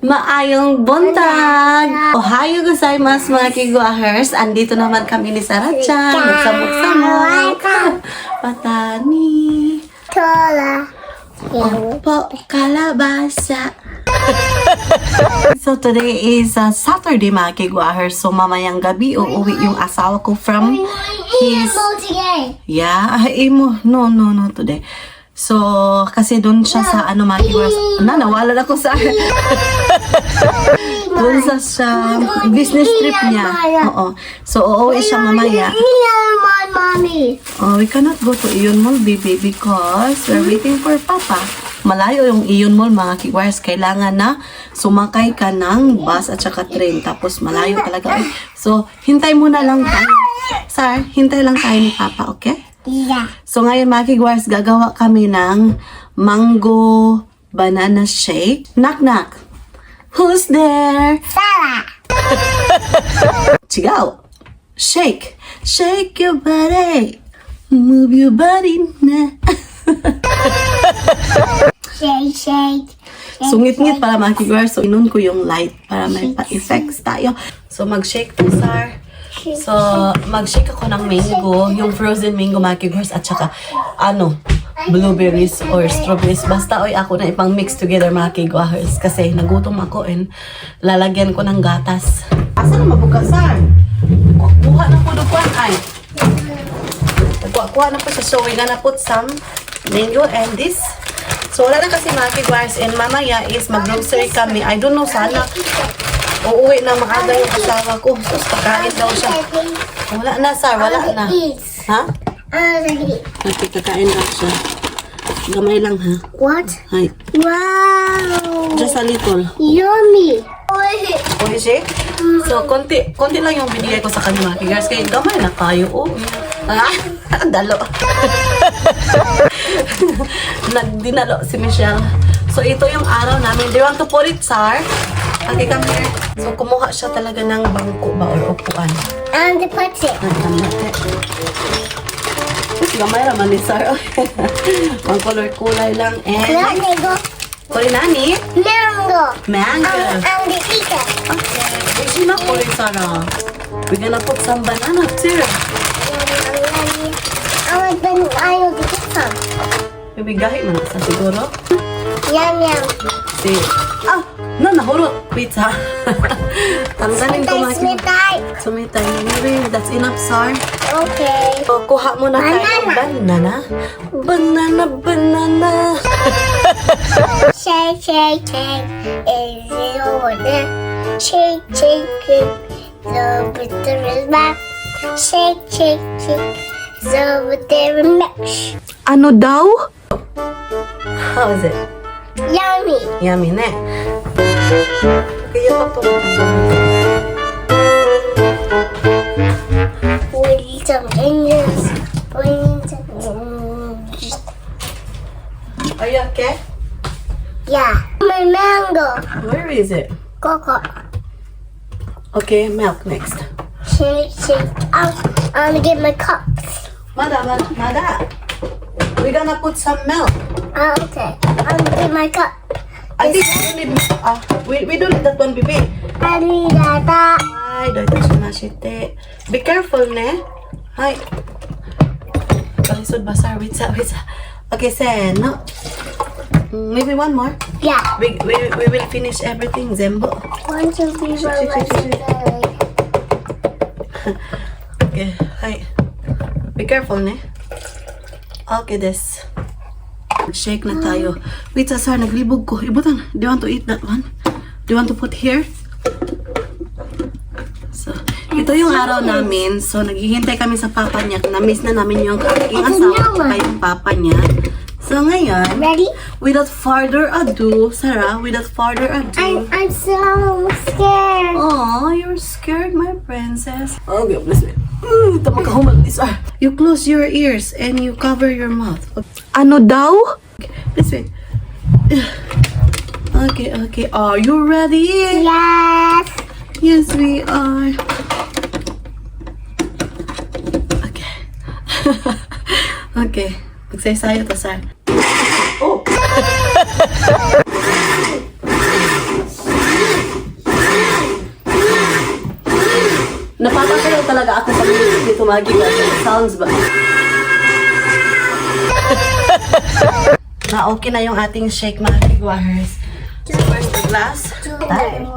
Maayong buntag! Ohayo gozaimasu mga kiguahers. Andito naman kami ni Sarah-chan. Magsamok-samok. Patani. Tola. Opo, kalabasa. So today is Saturday mga kiguahers. So mamayang gabi uuwi yung asawa ko from his... Yeah, imo. No, today. So, kasi doon siya sa mga kiguahers. Nawala ako sa... doon sa business trip niya. Oo. So, uuwi siya mamaya. Oh, we cannot go to Iyon Mall, baby, because we're waiting for Papa. Malayo yung Iyon Mall, mga kiguahers. Kailangan na sumakay ka ng bus at saka train. Tapos, malayo talaga. So, hintay muna lang tayo. Sir, hintay lang tayo ni Papa, okay? Yeah. So, ngayon, mga kiguahers, gagawa kami ng mango banana shake. Knock, knock. Who's there? Sarah. Chigaw. Shake. Shake your body. Move your body na. Shake. Sungit-ngit para mga kiguahers. So, inun ko yung light para may pa-effects tayo. So, mag-shake to, sir. So, mag-shake ako ng mango, yung frozen mango, mga kiguahers, at saka, blueberries or strawberries. Basta, ako na ipang mix together, mga kiguahers. Kasi, nagutom ako and lalagyan ko ng gatas. Asa na mabukasan? Kuha na po doon ay. Kuha na po siya. So, we're gonna put some mango and this. So, wala na kasi mga kiguahers. And mamaya is mag-grocery kami. I don't know, sana uuwi na maaga yung asawa ko. Tapos pagkain daw siya. Wala na, sir. Wala na. Ha? Nagkakain daw siya. Gamay lang, ha? What? Hi. Wow. Just a little. Yummy. Oishi? So, konti lang yung binigay ko sa kanya, mga kiguahers. Kaya gamay na tayo. Oh. Dalo. Nagdinalo si Michelle. So, ito yung araw namin. Do you want to put it, sir? Okay, come here. So, kumuha siya talaga ng bangko ba or upuan. And put it. Gamay naman ni sir. Pang kulay lang. And, Mango. Kurinani? Mango. Mango. And the eater. Okay. Is she not putting sana? We're gonna put some banana too. I want banana. I want to get some. Bibigahi man sa siguro. Yum. Si... nahulot. Wait, ha? Tanggalin ko mga Sumitay. Maybe that's enough, sir. Okay. So, kuha mo na tayo ng banana. Shake. Is it over there? Shake. It's over there back. Shake. It's over there and mash. Ano daw? How is it? Yummy. Yummy, ne? Kaya pa We need some onions. We need some onions. Are you okay? Yeah. My mango. Where is it? Coco. Okay, milk next. Shake. I'm gonna get my cups. Mada. We're gonna put some milk. Okay. I'm gonna get my cup. I think we don't need milk. We don't need that one, baby. I need that. Ay, dito siya nasite. Be careful, ne? Hi. Kalisod ba, sir? Wait sa. Okay, Sen. No? Maybe one more. Yeah. We will finish everything, Zembo. Want to be Okay, hi. Be careful, ne? Okay, this. Shake na tayo. Wait, sir, naglibog ko. Ibutan. Do you want to eat that one? Do you want to put here? So, ito yung araw namin. So, naghihintay kami sa papa niya. Na-miss na namin yung aking asawa at yung papa niya. So, ngayon, Ready? without further ado, Sarah, I'm so scared. Oh, you're scared, my princess. Okay, bless me. You close your ears and you cover your mouth. Ano daw? This way. Okay. Are you ready? Yes. Yes, we are. Okay. Okay. Magsaysaya to, sir. Oh! talaga ako pag dito magigas. Sounds ba? Na okay na yung ating shake mga kigwahers. So first the glass. Tayo.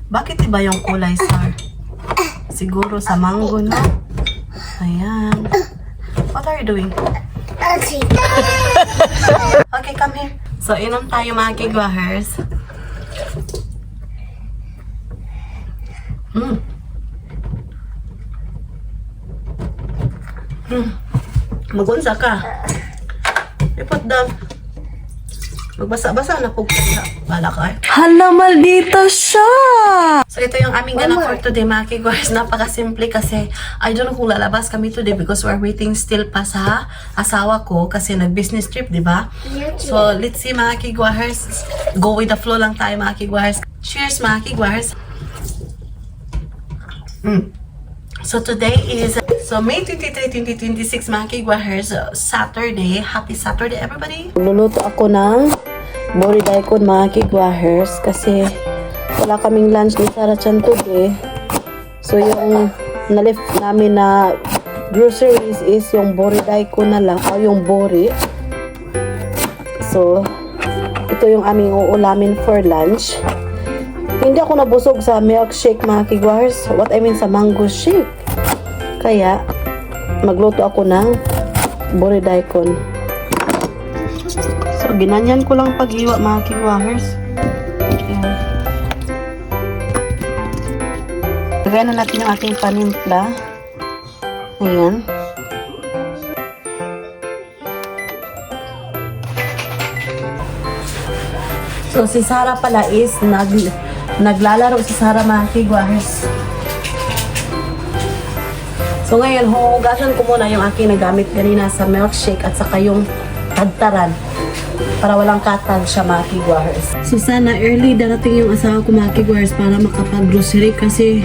Bakit iba yung kulay, sir? Siguro sa mango, no? Ayan. What are you doing? Okay, come here. So, inom tayo mga kigwahers. Magunsa ka. Ipot down. Magbasa-basa na po ka. Bala ka. Hala, maldita siya! So, ito yung aming ganap for today, mga kigwahers. Napakasimple kasi I don't know kung lalabas kami today because we're waiting still pa sa asawa ko kasi nag-business trip, di ba? So, let's see, mga kigwahers. Go with the flow lang tayo, mga kigwahers. Cheers, mga kigwahers. So today is May 23, 2026 mga kigwahers, Saturday. Happy Saturday everybody! Luluto ako ng bori daikon mga kigwahers kasi wala kaming lunch ni Sarah Chan today. So yung nalift namin na groceries is yung bori daikon na lang o yung bori. So ito yung aming uulamin for lunch. Hindi ako nabusog sa milkshake mga kigwahers. What I mean sa mango shake. Kaya, magluto ako ng bori daikon. So, ginanyan ko lang pag-iwa mga kigwahers. Ayan. Lagay na natin yung ating panimpla. Ayan. So, si Sarah pala is naglalaro si Sarah mga kigwahers. So ngayon, huhugasan ko muna yung aking nagamit kanina sa milkshake at saka yung tagtaran para walang katag siya mga kigwahers. So sana early darating yung asawa ko mga kigwahers para makapag-grocery kasi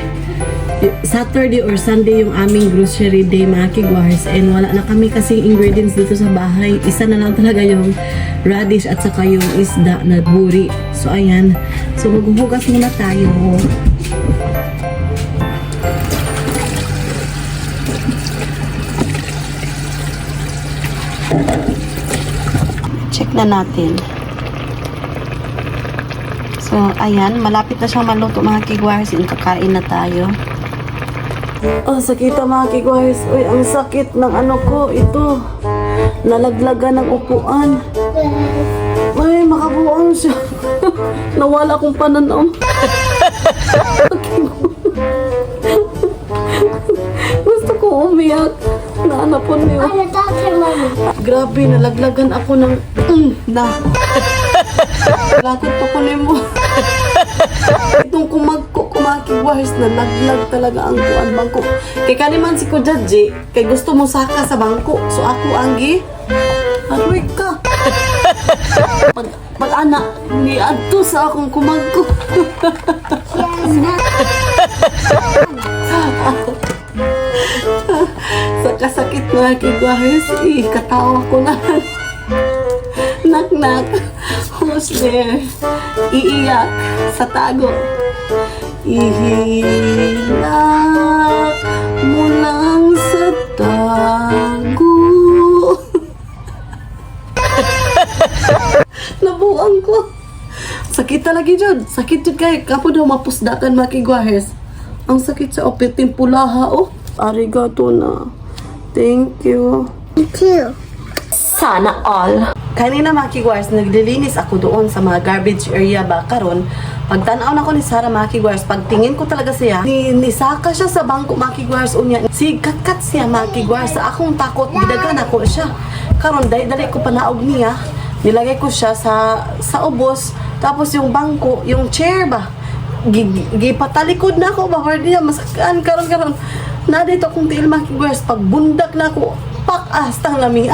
Saturday or Sunday yung aming grocery day mga kigwahers and wala na kami kasing ingredients dito sa bahay. Isa na lang talaga yung radish at saka yung isda na buri. So ayan. So maghuhugas muna tayo. Check na natin. So, ayan. Malapit na siyang maluto mga kigwahers. Kakain na tayo. Oh, sakita mga kigwahers. Uy, ang sakit ng ano ko. Ito. Nalaglagan ng upuan. Ay, makabuang siya. Nawala akong pananaw. Gusto ko umiyak. Naanapon niyo. Grabe, nalaglagan ako ng lagot pa ko mo. Itong kumakigwahers na laglag talaga ang kuan bangko. Kay kaliman si ko Judge, kay gusto mo saka sa bangko. So ako anggi. Aroy ka. Pag anak, ni adto sa akong kumagko. Sa kasakit mga kigwahers, katawa ko na. Knock-knock. Who's there? Iiyak sa tago. Ihilak mo lang sa tago. Nabuang ko. Sakit talaga dyan. Sakit dyan kayo. Kapo daw mapusdakan mga kigwahers. Ang sakit sa opitin pulaha, oh. Arigato na. Thank you. Thank you. Sana all. Kanina mga kigwahers, naglilinis ako doon sa mga garbage area ba karon. Pagtanaw na ko ni Sarah mga kigwahers, pagtingin ko talaga siya, nisaka siya sa bangko mga kigwahers unya. Kakat siya mga kigwahers, sa akong takot, bidagan ako siya. Karon dali ko panaog niya, nilagay ko siya sa ubos, tapos yung bangko, yung chair ba, gipatalikod na ako, bawar niya, masakaan, karon na dito akong tiil mga kigwahers, pagbundak na ako, pak-astang lami,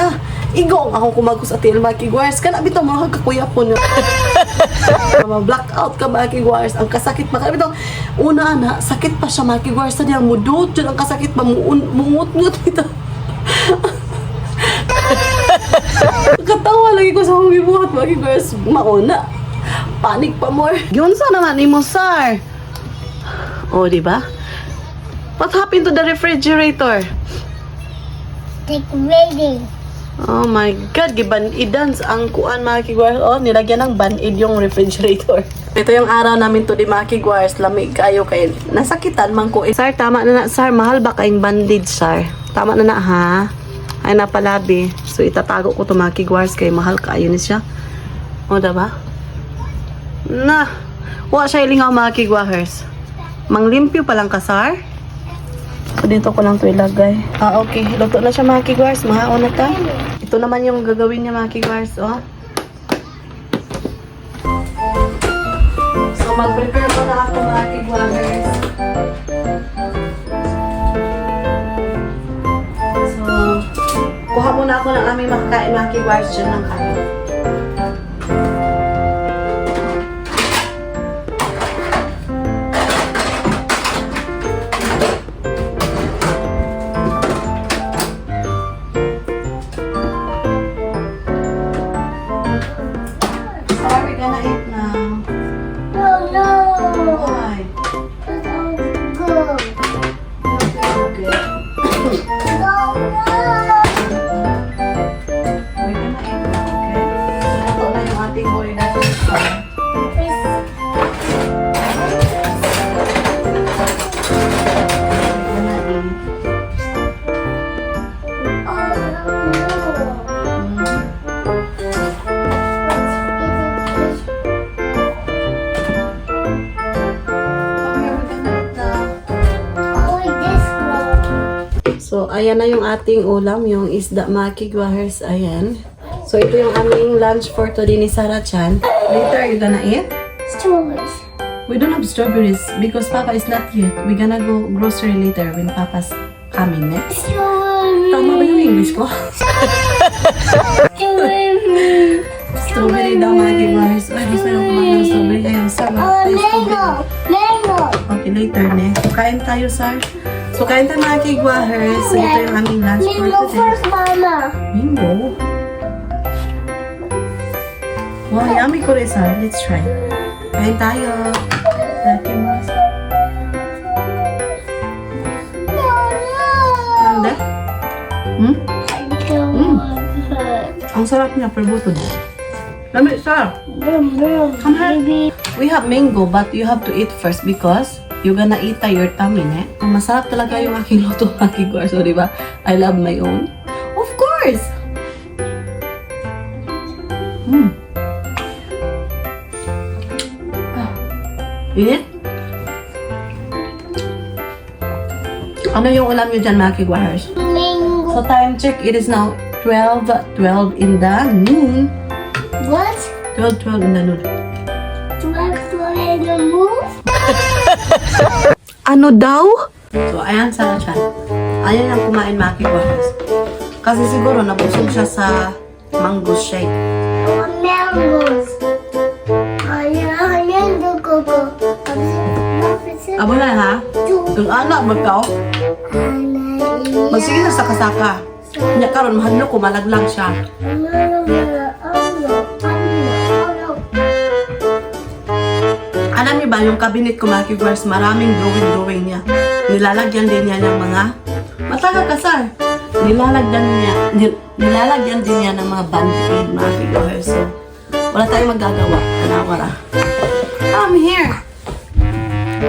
igong akong kumagos at tiil mga kigwahers, kana bitaw mga kakuyapon. Blackout ka mga kigwahers, ang kasakit pa, kana bitaw, una na, sakit pa siya mga kigwahers, sa niyang mudot, yun ang kasakit pa, mungut-ngut bitaw. Katawa lagi ko sa humibuhat mga kigwahers, mauna. Panik pa more. Yun sa naman ni mo, sir. O, diba? What happened to the refrigerator? Take ready. Oh my God, giban-idans ang kuan mga kigwars. Oh, nilagyan ng ban-id yung refrigerator. Ito yung araw namin to di mga kigwars. Lamig kayo kay nasakitan man ko. Sir, tama na na. Sir, mahal ba kayong bandage, sir? Tama na na, ha? Ay, napalabi. So, itatago ko to mga kigwars kay mahal kayo ni siya. O, diba? Na. Wa siya ilingaw mga kigwars. Manglimpyo pa lang ka, sir? So, dito ko lang to ilagay. Ah, okay. Luto na siya mga kigwars. Mahaon na ta. Ito naman yung gagawin niya mga kigwars, oh. So, mag-prepare pa na ako mga kigwars. So, kuha muna ako ng aming makakain mga kigwars dyan ng kayo. Sorry, gonna eat now. No, no. Why? Go. Okay. No, no. We're gonna eat now, okay? Ito na yung ating boy natin sa... So, ayan na yung ating ulam, yung isda makigwahers, ayan. So, ito yung aming lunch for today ni Sarah Chan. Later, you gonna eat? Strawberries. We don't have strawberries because Papa is not yet. We gonna go grocery later when Papa's coming, eh? Strawberries. Tama ba yung English ko? Strawberries. Strawberry daw makigwahers. Ay, gusto nyo kumain ng strawberry. Ayun, sarap. Oh, Ay, mango. strawberry. Mango. Okay, later, ne? So, kain tayo, sir. So, kain tayo mga kigwahers. So, ito yung aming lunch for Mango today. first, Mama. Mango? Wow, yummy ko rin, sir. Let's try. Kain tayo. Dati mo. No, no. Nanda? Hmm? I don't want that. Ang sarap niya, per butod. Dami, sir. Brum, brum, Come here. baby. We have mango, but you have to eat first because you're gonna eat your tummy, ne? Ang masarap talaga yung aking luto, aking guard. So, diba? I love my own. Of course! Hmm. Init? Ano yung ulam nyo dyan, mga kigwahers? Mango. So, time check. It is now 12:12 in the noon. What? 12:12 in the noon. Do I have to move? Ano daw? So, ayan Sarah Chan. Ayan ang kumain mga kigwahers. Kasi siguro nabusog siya sa mango shake. Oh, mangoes. Ayan, the coco. Abo na ha? Kung anak magkaw, magsige na sa kasaka. Kanya karon mahadlo ko malaglang siya. Alam niyo ba, yung cabinet ko mga kigwahers, maraming drawing niya. Nilalagyan din niya ng mga mataga kasar. Nilalagyan din niya ng mga band-aid mga kigwahers. So, wala tayong magagawa. Kanawara. I'm here!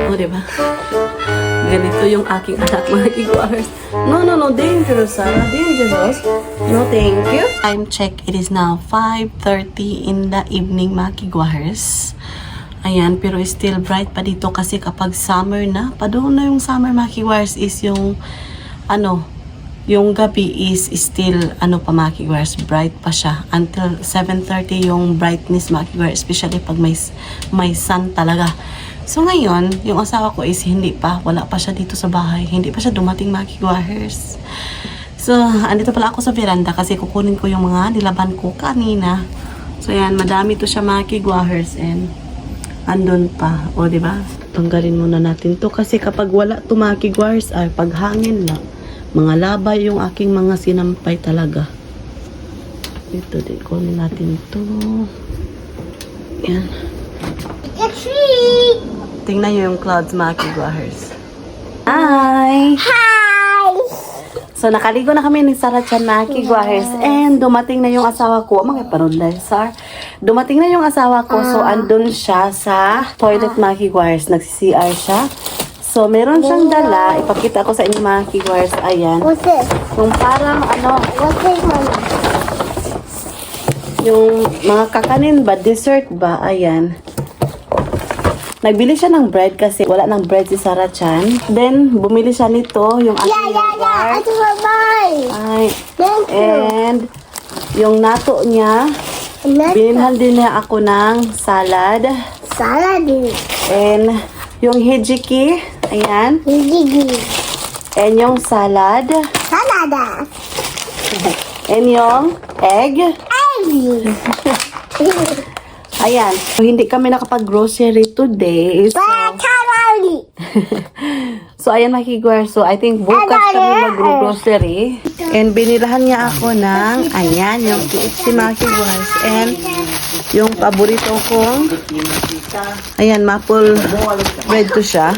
O, diba? Ganito yung aking anak mga kigwahers. No, dangerous, Sarah. Dangerous. No, thank you. Time check. It is now 5:30 in the evening mga kigwahers. Ayan, pero still bright pa dito kasi kapag summer na, padoon na yung summer mga kigwahers is yung, yung gabi is still, pa mga kigwahers, bright pa siya. Until 7:30 yung brightness mga kigwahers, especially pag may sun talaga. So ngayon, yung asawa ko is wala pa siya dito sa bahay. Hindi pa siya dumating mga kigwahers. So, andito pala ako sa veranda kasi kukunin ko yung mga nilaban ko kanina. So ayan, madami to siya mga kigwahers and andun pa. O, diba? Tanggalin muna natin to kasi kapag wala to mga kigwahers ay paghangin lang. Mga labay yung aking mga sinampay talaga. Ito din, kunin natin to. Yan. The tree. Tingnan nyo yung clouds mga kigwahers. Hi! Hi! So, nakaligo na kami ni Sarah Chan mga kigwahers. And dumating na yung asawa ko. Mga parod na, Sar. Dumating na yung asawa ko. So, andun siya sa toilet mga kigwahers. Nagsi-CR siya. So, meron siyang dala. Ipakita ko sa inyo mga kigwahers. Ayan. What's this? Yung parang What's this, Mama? yung mga kakanin ba, dessert ba, ayan. Nagbili siya ng bread kasi wala ng bread si Sarah Chan. Then, bumili siya nito, yung ating Yeah. I yogurt. just want mine. Ay, Thank you. and yung nato niya, binilhan din niya ako ng salad. Salad. And yung hijiki, ayan. Gigi. And yung salad. Salada. And yung egg. Egg. Ayan. So, hindi kami nakapag-grocery today. So, Salad. so ayan makikiguar. So, I think bukas kami mag-grocery. And binilahan niya ako ng, ayan, yung KFC makikiguar. And yung paborito kong, ayan, maple bread to siya.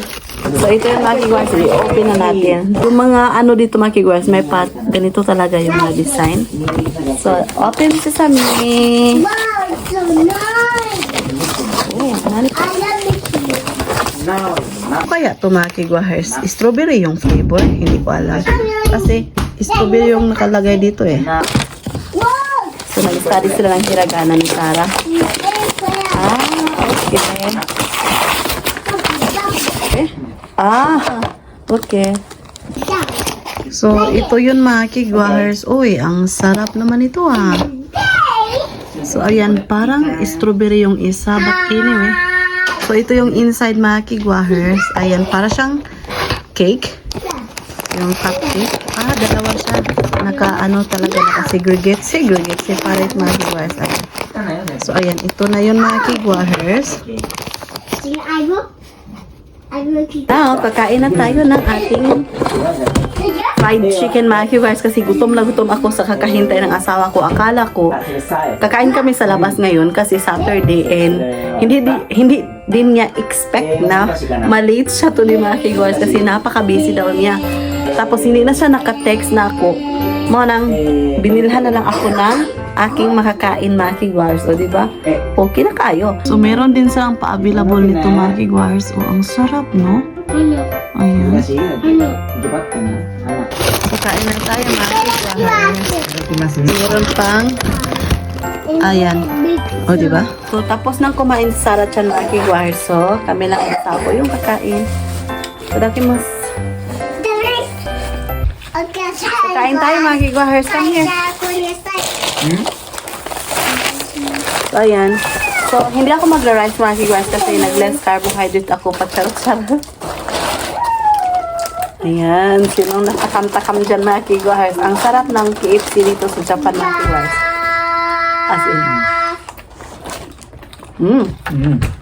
So, ito yung makikiguar. So, i-open na natin. Yung mga ano dito makikiguar, may pat, ganito talaga yung mga design. So, open sesame. Wow, it's so nice. Oh, I nani love it. kaya to mga kigwahers? Strawberry yung flavor? Hindi ko alam. Kasi strawberry yung nakalagay dito eh. Wow. So nag-study sila ng hiragana ni Sarah. Okay. Okay. Okay. So ito yun mga kigwahers. Uy, ang sarap naman ito ah. So ayan, parang strawberry yung isa. But anyway. So, ito yung inside mga kigwahers. Ayan, para siyang cake. Yung cupcake. Dalawa siya. Naka-segregate. Separate mga kigwahers. Ayan. So, ayan. Ito na yun mga kigwahers. Now, kakain na tayo ng ating fried chicken mga kigwahers. Kasi gutom na gutom ako sa kakahintay ng asawa ko. Akala ko, kakain kami sa labas ngayon kasi Saturday and hindi din niya expect na malate siya to ni mga kigwahers kasi napaka-busy daw niya. Tapos hindi na siya naka-text na ako. Mga nang binilhan na lang ako ng aking makakain mga kigwahers. O diba? Okay na kayo. So meron din silang pa-available nito mga kigwahers. O ang sarap no? Ayan. Kakain na tayo mga kigwahers. Meron pang ayan. O, diba? So, tapos nang kumain si Sarah Chan mga kigwahers. So, kami lang isa ko yung kakain. So, dati mas kain tayo mga kigwahers. Come here. So, ayan. So, hindi ako magra-rice mga kigwahers kasi nag-less carbohydrate ako. Pagcharot-charot. Ayan. Sinong nakakamtakam dyan mga kigwahers. Ang sarap ng KFC dito sa Japan mga kigwahers. As in.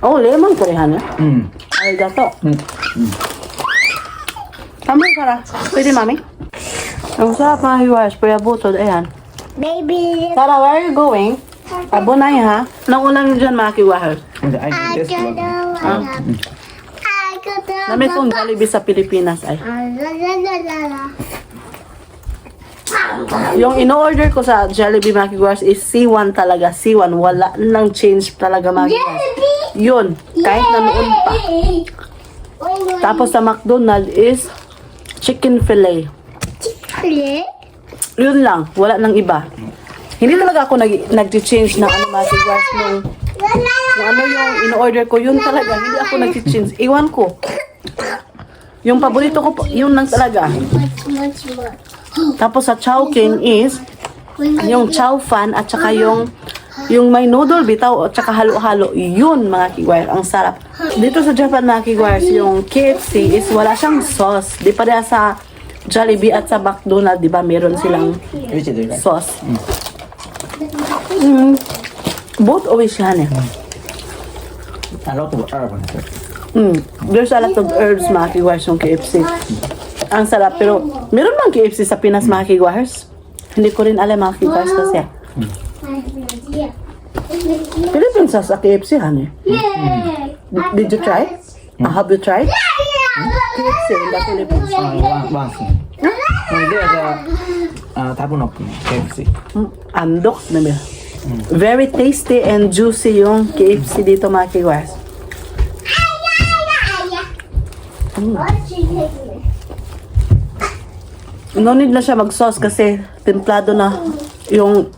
Oh, lemon korehan ya? Arigato. Come here, Sarah. Pwede, mami? Ang sarap mga kigwahers. Pwede butod. Ayan. Baby. Sarah, where are you going? Abunay ha? Nangulang nyo dyan mga kigwahers. I don't know. Dami itong Jollibee sa Pilipinas ay. Yung in-order ko sa Jollibee mga kigwahers is C1 talaga. C1. Wala nang change talaga mga kigwahers. Yun. Kahit na noon pa. Tapos sa McDonald's is chicken fillet. Yun lang. Wala nang iba. Hindi talaga ako nag-change ng ano mga kigwahers nung ano yung in-order ko. Yun talaga. Hindi ako nag-change. Iwan ko. Yung paborito ko, yun lang talaga. Tapos sa Chowking is yung chow fan at saka yung may noodle bitaw at saka halo-halo. Yun mga kigwahers, ang sarap. Dito sa Japan mga kigwahers, yung KFC is wala siyang sauce. Di pa rin sa Jollibee at sa McDonald's, di ba meron silang sauce. Both always yan eh. There's a lot of herbs mga kigwahers yung KFC. Ang sarap, pero meron bang KFC sa Pinas mga kigwahers? Hindi ko rin alam mga kigwahers kasi. Philippines has a KFC, honey. Did you try? Have you tried? Yeah. KFC in the Philippines. 왕. 여기가 답은 없군. KFC. Andok na ba? Very tasty and juicy yung KFC dito mga kigwas. No need na siya mag-sauce kasi templado na yung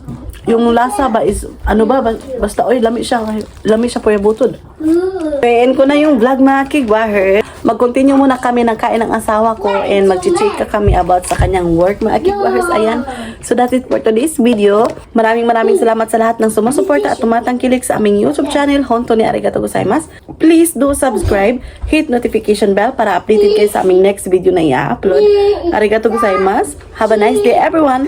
lasa ba is ano ba basta oy lami siya po yung butod. End ko na yung vlog mga kigwaher. Mag-continue muna kami ng kain ng asawa ko and mag-chika kami about sa kanyang work mga kigwahers. Ayan. So that's it for today's video. Maraming salamat sa lahat ng sumusuporta at tumatangkilik sa aming YouTube channel, Honto ni Arigato gozaimasu. Please do subscribe, hit notification bell para updated kayo sa aming next video na i-upload. Arigato gozaimasu. Have a nice day everyone.